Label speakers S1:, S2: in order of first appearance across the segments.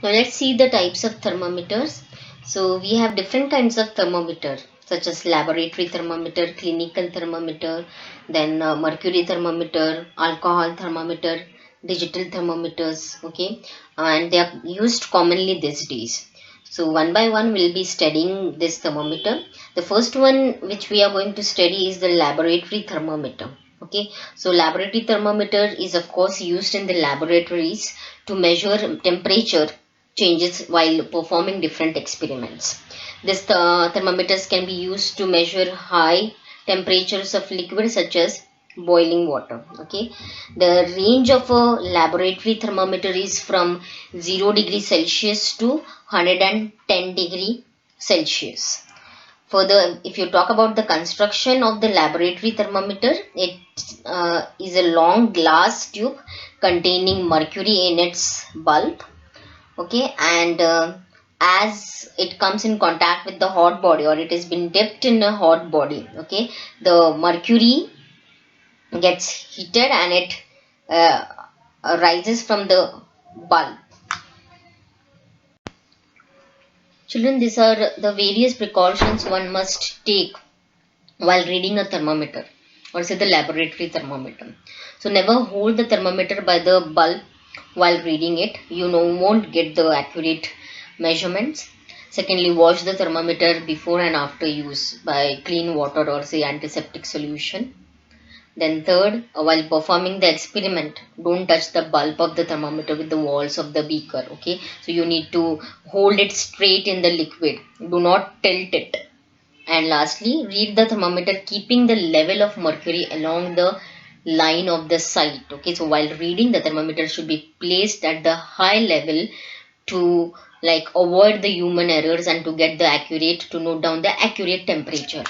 S1: Now let's see the types of thermometers. So we have different kinds of thermometer such as laboratory thermometer, clinical thermometer, then mercury thermometer, alcohol thermometer, digital thermometers, okay, and they are used commonly these days. So one by one we'll be studying this thermometer. The first one which we are going to study is the laboratory thermometer. Okay, so laboratory thermometer is of course used in the laboratories to measure temperature changes while performing different experiments. This thermometers can be used to measure high temperatures of liquid such as boiling water. Okay, the range of a laboratory thermometer is from 0 degree Celsius to 110 degree Celsius. Further, if you talk about the construction of the laboratory thermometer, it is a long glass tube containing mercury in its bulb. Okay, and as it comes in contact with the hot body, or it has been dipped in a hot body, okay, the mercury gets heated and it rises from the bulb. Children, these are the various precautions one must take while reading a thermometer, or say the laboratory thermometer. So never hold the thermometer by the bulb while reading it. You won't get the accurate measurements. Secondly, wash the thermometer before and after use by clean water or say antiseptic solution. Then third, while performing the experiment, don't touch the bulb of the thermometer with the walls of the beaker. Okay, so you need to hold it straight in the liquid. Do not tilt it. And lastly, read the thermometer keeping the level of mercury along the line of the sight. Okay, so while reading, the thermometer should be placed at the high level to avoid the human errors and to get to note down the accurate temperature.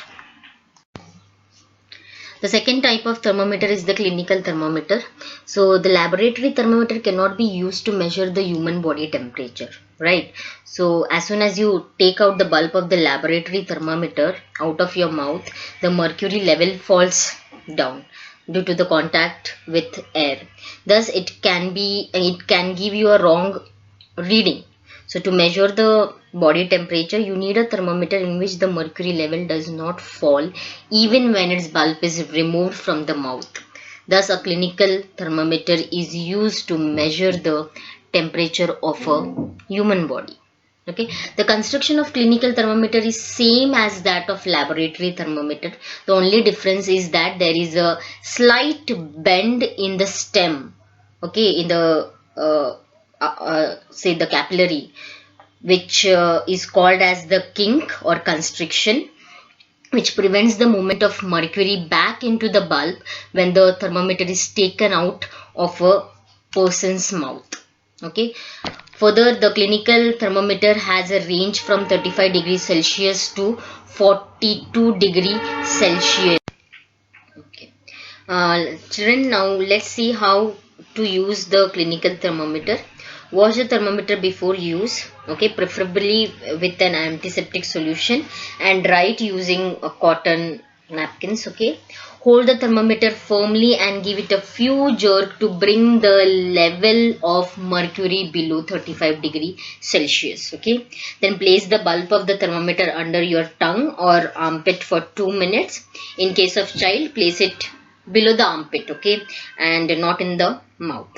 S1: The second type of thermometer is the clinical thermometer. So the laboratory thermometer cannot be used to measure the human body temperature, right? So as soon as you take out the bulb of the laboratory thermometer out of your mouth, the mercury level falls down due to the contact with air. Thus it can give you a wrong reading. So to measure the body temperature, you need a thermometer in which the mercury level does not fall even when its bulb is removed from the mouth. Thus, a clinical thermometer is used to measure the temperature of a human body. Okay, the construction of clinical thermometer is same as that of laboratory thermometer. The only difference is that there is a slight bend in the stem. Okay, in the say the capillary, which is called as the kink or constriction, which prevents the movement of mercury back into the bulb when the thermometer is taken out of a person's mouth. Okay. Further, the clinical thermometer has a range from 35 degrees Celsius to 42 degrees Celsius. Okay. Children, now let's see how to use the clinical thermometer. Wash the thermometer before use, okay, preferably with an antiseptic solution, and dry it using a cotton napkins. Okay, hold the thermometer firmly and give it a few jerks to bring the level of mercury below 35 degrees Celsius. Okay, then place the bulb of the thermometer under your tongue or armpit for 2 minutes. In case of child, place it below the armpit, okay, and not in the mouth.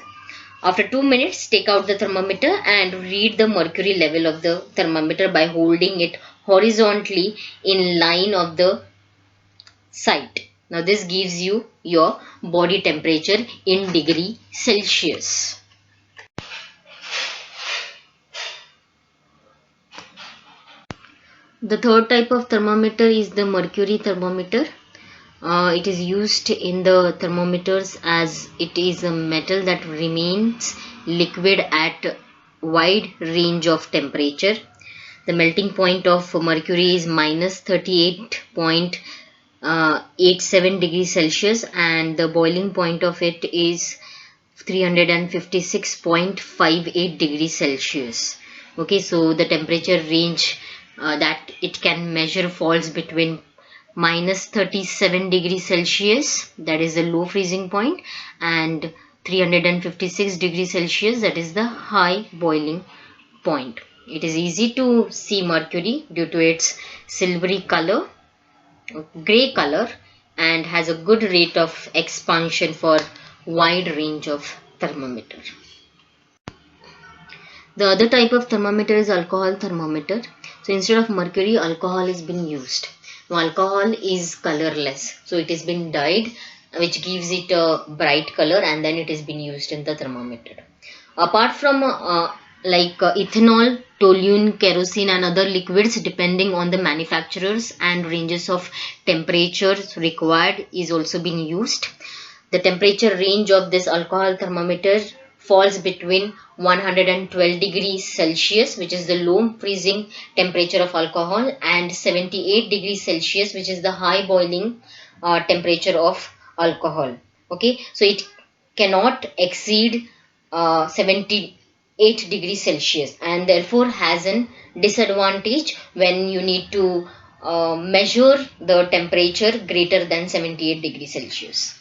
S1: After 2 minutes, take out the thermometer and read the mercury level of the thermometer by holding it horizontally in line of the sight. Now this gives you your body temperature in degree Celsius. The third type of thermometer is the mercury thermometer. It is used in the thermometers as it is a metal that remains liquid at wide range of temperature. The melting point of mercury is minus 38.87 degrees Celsius and the boiling point of it is 356.58 degrees Celsius. Okay, so the temperature range that it can measure falls between minus 37 degrees Celsius, that is the low freezing point, and 356 degrees Celsius, that is the high boiling point. It is easy to see mercury due to its silvery color, gray color, and has a good rate of expansion for wide range of thermometer. The other type of thermometer is alcohol thermometer. So instead of mercury, alcohol is been used. Now alcohol is colorless, so it has been dyed, which gives it a bright color, and then it has been used in the thermometer. Apart from ethanol, toluene, kerosene and other liquids, depending on the manufacturers and ranges of temperatures required, is also being used. The temperature range of this alcohol thermometer falls between 112 degrees Celsius, which is the low freezing temperature of alcohol, and 78 degrees Celsius, which is the high boiling temperature of alcohol. Okay, so it cannot exceed 78 degrees Celsius, and therefore has an disadvantage when you need to measure the temperature greater than 78 degrees Celsius.